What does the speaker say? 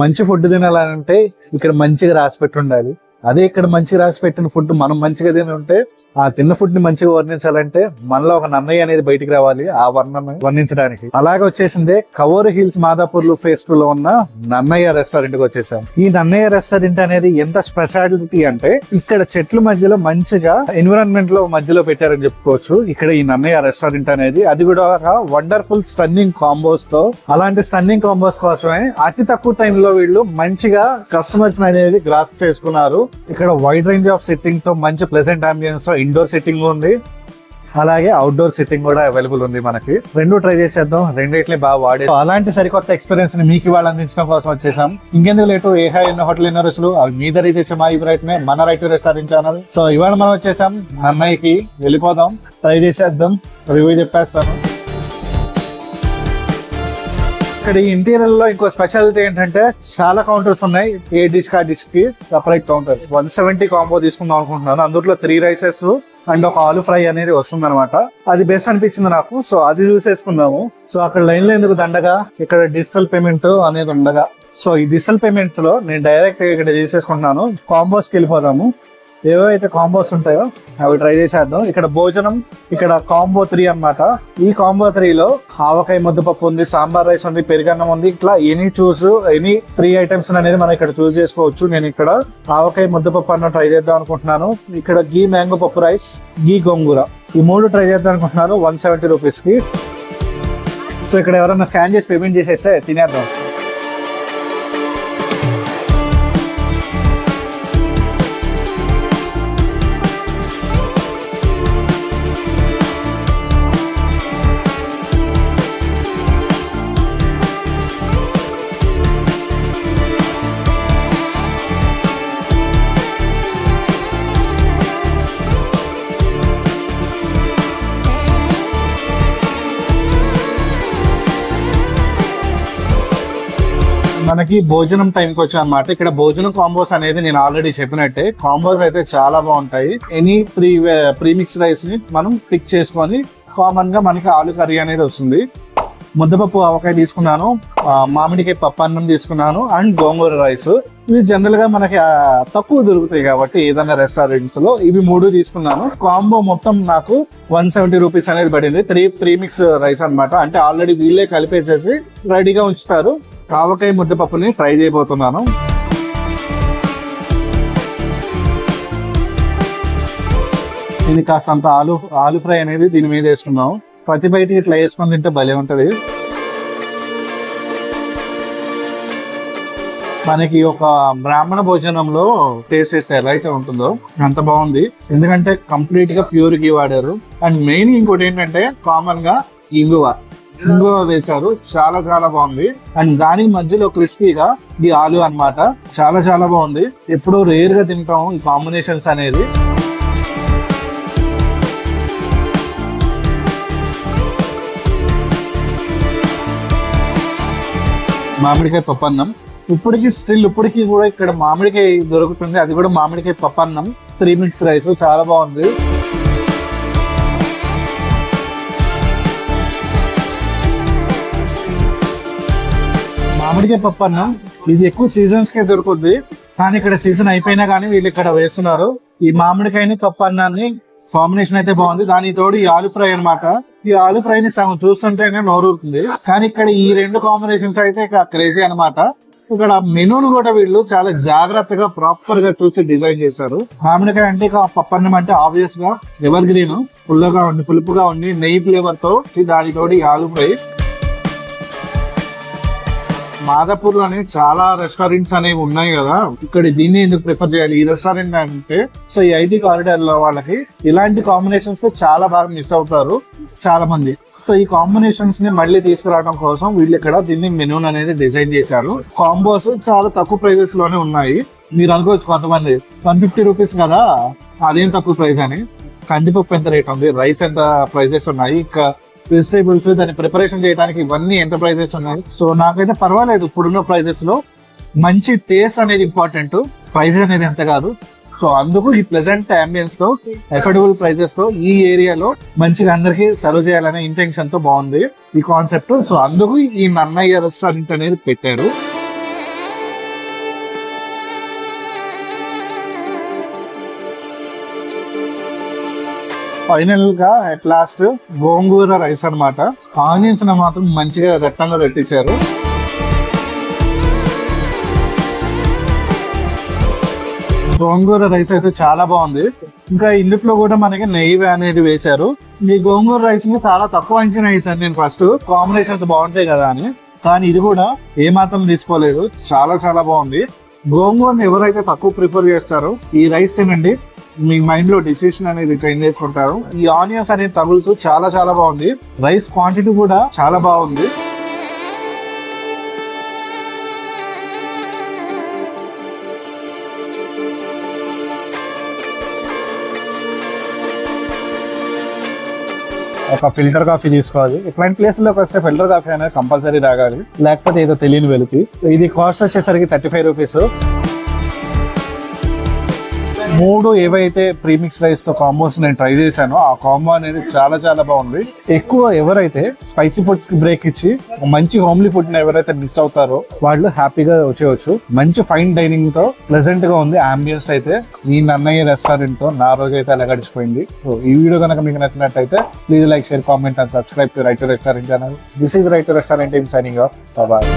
మంచి ఫుడ్ తినాలంటే ఇక్కడ మంచిగా రాసి పెట్టి ఉండాలి. అదే ఇక్కడ మంచిగా రాసి పెట్టిన ఫుడ్ మనం మంచిగా తిని ఉంటే ఆ తిన్న ఫుడ్ ని మంచిగా వర్ణించాలంటే మనలో ఒక నన్నయ్య అనేది బయటికి రావాలి ఆ వర్ణించడానికి. అలాగే వచ్చేసిందే కవోర్ హిల్స్ మాదాపూర్ ఫేస్ 2 లో ఉన్న నన్నయ్య రెస్టారెంట్ కి వచ్చేసాం. ఈ నన్నయ్య రెస్టారెంట్ అనేది ఎంత స్పెషాలిటీ అంటే ఇక్కడ చెట్ల మధ్యలో మంచిగా ఎన్విరాన్మెంట్ లో మధ్యలో పెట్టారని చెప్పుకోవచ్చు. ఇక్కడ ఈ నన్నయ్య రెస్టారెంట్ అనేది అది కూడా ఒక వండర్ఫుల్ స్టన్నింగ్ కాంబోస్ తో, అలాంటి స్టన్నింగ్ కాంబోస్ కోసమే అతి తక్కువ టైంలో వీళ్ళు మంచిగా కస్టమర్స్ అనేది గ్రాస్ప్ చేసుకున్నారు. ఇక్కడ వైడ్ రేంజ్ ఆఫ్ సిట్టింగ్ తో మంచి ప్లెజెంట్ అంబియన్స్ తో ఇండోర్ సిట్టింగ్ ఉంది, అలాగే అవుట్డోర్ సిట్టింగ్ కూడా అవైలబుల్ ఉంది. మనకి రెండు ట్రై చేసేద్దాం, రెండిట్లే బాగా వాడే అలాంటి సరికొత్త ఎక్స్పీరియన్స్ ని మీకు ఇవాళ అందించడం కోసం వచ్చేసాం. ఇంకెందుకు లేటు ఏహా ఎన్నో హోటల్ ఎన్నో రుచులు అవి మీద రీచ్ చేసే మా ప్రయత్నమే మన right to restaurant channel. So ఇవాళ మనం వచ్చేసాం నన్నయ్యకి, వెళ్ళిపోదాం, ట్రై చేసేద్దాం, రివ్యూ చెప్పేస్తాను. ఇక్కడ ఈ ఇంటీరియర్ లో ఇంకో స్పెషాలిటీ ఏంటంటే చాలా కౌంటర్స్ ఉన్నాయి. ఏ డిష్ కా డిష్ కి సపరేట్ కౌంటర్. 170 కాంబో తీసుకుందాం అనుకుంటున్నాను. అందులో 3 రైసెస్ అండ్ ఒక ఆలు ఫ్రై అనేది వస్తుంది అనమాట. అది బెస్ట్ అనిపించింది నాకు, సో అది చూసేసుకుందాము. సో అక్కడ లైన్ లో ఎందుకు దండగా, ఇక్కడ డిజిటల్ పేమెంట్ అనేది ఉండగా, సో ఈ డిజిటల్ పేమెంట్స్ లో నేను డైరెక్ట్ ఇక్కడ చేసేసుకుంటున్నాను. కాంబోస్ కి వెళ్ళిపోదాము. ఏవైతే కాంబోస్ ఉంటాయో అవి ట్రై చేసేద్దాం. ఇక్కడ భోజనం, ఇక్కడ కాంబో 3 అన్నమాట. ఈ కాంబో 3 లో ఆవకాయ ముద్దపప్పు ఉంది, సాంబార్ రైస్ ఉంది, పెరుగన్నం ఉంది. ఇట్లా ఎనీ 3 ఐటమ్స్ అనేది మనం ఇక్కడ చూస్ చేసుకోవచ్చు. నేను ఇక్కడ ఆవకాయ ముద్దపప్పు అన్న ట్రై చేద్దాం అనుకుంటున్నాను. ఇక్కడ గీ మ్యాంగో పప్పు రైస్, గీ గోంగూర, ఈ 3 ట్రై చేద్దాం అనుకుంటున్నాను 170 రూపీస్ కి. సో ఇక్కడ ఎవరైనా స్కాన్ చేసి పేమెంట్ చేసేస్తే తినేద్దాం. మనకి భోజనం టైంకి వచ్చా అన్నమాట. ఇక్కడ భోజనం కాంబోస్ అనేది నేను ఆల్రెడీ చెప్పినట్టే కాంబోస్ అయితే చాలా బాగుంటాయి. ఎనీ 3 ప్రీమిక్స్ రైస్ ని మనం పిక్ చేసుకొని కామన్ గా మనకి ఆలు కర్రీ అనేది వస్తుంది. ముద్దపప్పు ఆవకాయ తీసుకున్నాను, మామిడికాయ పప్పు అన్నం తీసుకున్నాను అండ్ గోంగూర రైస్. ఇవి జనరల్ గా మనకి తక్కువ దొరుకుతాయి కాబట్టి ఏదైనా రెస్టారెంట్స్ లో ఇవి 3 తీసుకున్నాను. కాంబో మొత్తం నాకు 170 రూపీస్ అనేది పడింది. 3 ప్రీమిక్స్ రైస్ అన్నమాట. అంటే ఆల్రెడీ వీళ్ళే కలిపేసేసి రెడీగా ఉంచుతారు. ఆవకాయ ముద్దపప్పుని ట్రై చేయబోతున్నాను. ఇది కాస్తంత ఆలు ఫ్రై అనేది దీని మీద వేసుకున్నాం. ప్రతి బయటికి ఇట్లా వేసుకొని తింటే భలే ఉంటది. మనకి ఒక బ్రాహ్మణ భోజనంలో టేస్ట్ చేస్తే ఎలా అయితే ఉంటుందో అంత బాగుంది. ఎందుకంటే కంప్లీట్ గా ప్యూర్ ఘీ వాడారు. అండ్ మెయిన్ ఇంకోటి ఏంటంటే కామన్ గా ఇంగువ వేశారు. చాలా చాలా బాగుంది. అండ్ దానికి మధ్యలో క్రిస్పీగా ఈ ఆలు అన్నమాట. చాలా చాలా బాగుంది. ఎప్పుడో రేర్ గా తింటాం ఈ కాంబినేషన్స్ అనేది. మామిడికాయ పప్పన్నం ఇప్పటికి కూడా ఇక్కడ మామిడికాయ దొరుకుతుంది. అది కూడా మామిడికాయ పప్పన్నం 3 మిక్స్ రైస్ చాలా బాగుంది. మామిడికాయ పప్పన్నం ఇది ఎక్కువ సీజన్స్ కే దొరుకుతుంది, కానీ ఇక్కడ సీజన్ అయిపోయినా కానీ వీళ్ళు ఇక్కడ వేస్తున్నారు. ఈ మామిడికాయని పప్పన్నాన్ని కాంబినేషన్ అయితే బాగుంది. దాని తోడు ఈ ఆలు ఫ్రై అనమాట. ఈ ఆలు ఫ్రై ని సగం చూస్తుంటేనే నోరుతుంది. కానీ ఇక్కడ ఈ 2 కాంబినేషన్స్ అయితే క్రేజీ అనమాట. ఇక్కడ మెనూను కూడా వీళ్ళు చాలా జాగ్రత్తగా ప్రాపర్ గా చూసి డిజైన్ చేశారు. మామిడికాయ అంటే పప్పన్నం అంటే ఆబ్వియస్ గా ఎవర్ గ్రీన్, పులుపుగా ఉండి నెయ్యి ఫ్లేవర్ తో, దాని తోడు ఈ ఆలు ఫ్రై. మాదాపూర్ లోనే చాలా రెస్టారెంట్స్ అనేవి ఉన్నాయి కదా, ఇక్కడ దీన్ని ఎందుకు ప్రిఫర్ చేయాలి ఈ రెస్టారెంట్ అంటే, సో ఈ ఐటీ కారిడార్ లో వాళ్ళకి ఇలాంటి కాంబినేషన్స్ చాలా బాగా మిస్ అవుతారు చాలా మంది. సో ఈ కాంబినేషన్స్ ని మళ్ళీ తీసుకురావడం కోసం వీళ్ళు ఇక్కడ దీన్ని మెనూ అనేది డిజైన్ చేశారు. కాంబోస్ చాలా తక్కువ ప్రైజెస్ లోనే ఉన్నాయి. మీరు అనుకోవచ్చు కొంతమంది 150 రూపీస్ కదా అదేం తక్కువ ప్రైస్ అని. కందిపప్పు ఎంత రేట్ ఉంది, రైస్ ఎంత ప్రైజెస్ ఉన్నాయి, ఇంకా వెజిటేబుల్స్ దాన్ని ప్రిపరేషన్ చేయడానికి ఇవన్నీ ఎంత ప్రైజెస్ ఉన్నాయి. సో నాకైతే పర్వాలేదు. ఇప్పుడున్న ప్రైజెస్ లో మంచి టేస్ట్ అనేది ఇంపార్టెంట్, ప్రైజెస్ అనేది ఎంత కాదు. సో అందుకు ఈ ప్లెజెంట్ అంబియన్స్ తో అఫోర్డబుల్ ప్రైజెస్ తో ఈ ఏరియాలో మంచిగా అందరికి సర్వ్ చేయాలనే ఇంటెన్షన్ తో బాగుంది ఈ కాన్సెప్ట్. సో అందుకు ఈ నన్నయ్య రెస్టారెంట్ అనేది పెట్టారు. ఫైనల్ గా అట్ లాస్ట్ గోంగూర రైస్ అన్నమాట. ఆనియన్స్ మాత్రం మంచిగా దట్టంగా పెట్టించారు. గోంగూర రైస్ అయితే చాలా బాగుంది. ఇంకా ఇందులో కూడా మనకి నెయ్యి అనేది వేశారు. ఈ గోంగూర రైస్ ని చాలా తక్కువ అంచనా వేసాను నేను ఫస్ట్, కాంబినేషన్స్ బాగుంటాయి కదా అని. కానీ ఇది కూడా ఏ మాత్రం తీసుకోలేదు, చాలా చాలా బాగుంది. గోంగూరని ఎవరైతే తక్కువ ప్రిఫర్ చేస్తారో ఈ రైస్ తినండి, మీ మైండ్ లో డిసిషన్ అనేది చేంజ్ చేసుకుంటారు. ఈ ఆనియన్స్ అనేది తగులుతూ చాలా చాలా బాగుంది. రైస్ క్వాంటిటీ కూడా చాలా బాగుంది. ఒక ఫిల్టర్ కాఫీ తీసుకోవాలి. ఇట్లాంటి ప్లేస్ లోకి వస్తే ఫిల్టర్ కాఫీ అనేది కంపల్సరీ తాగాలి, లేకపోతే ఏదో తెలియని వెళుతుంది. ఇది కాస్ట్ వచ్చేసరికి 35 రూపీస్. 3 ఏవైతే ప్రీమిక్స్ రైస్ తో కాంబోస్ నేను ట్రై చేశానో ఆ కాంబో అనేది చాలా చాలా బాగుంది. ఎక్కువ ఎవరైతే స్పైసీ ఫుడ్స్ కి బ్రేక్ ఇచ్చి మంచి హోమ్లీ ఫుడ్ ని ఎవరైతే మిస్ అవుతారో వాళ్ళు హ్యాపీగా వచ్చేయచ్చు. మంచి ఫైన్ డైనింగ్ తో ప్లెజెంట్ గా ఉంది అంబియన్స్ అయితే. ఈ నన్నయ్య రెస్టారెంట్ తో నా రోజు అయితే అలా గడిచిపోయింది. సో ఈ వీడియో కనుక మీకు నచ్చినట్టయితే please like, share, comment and subscribe to right to restaurant channel. This is right to restaurant team signing off. Bye.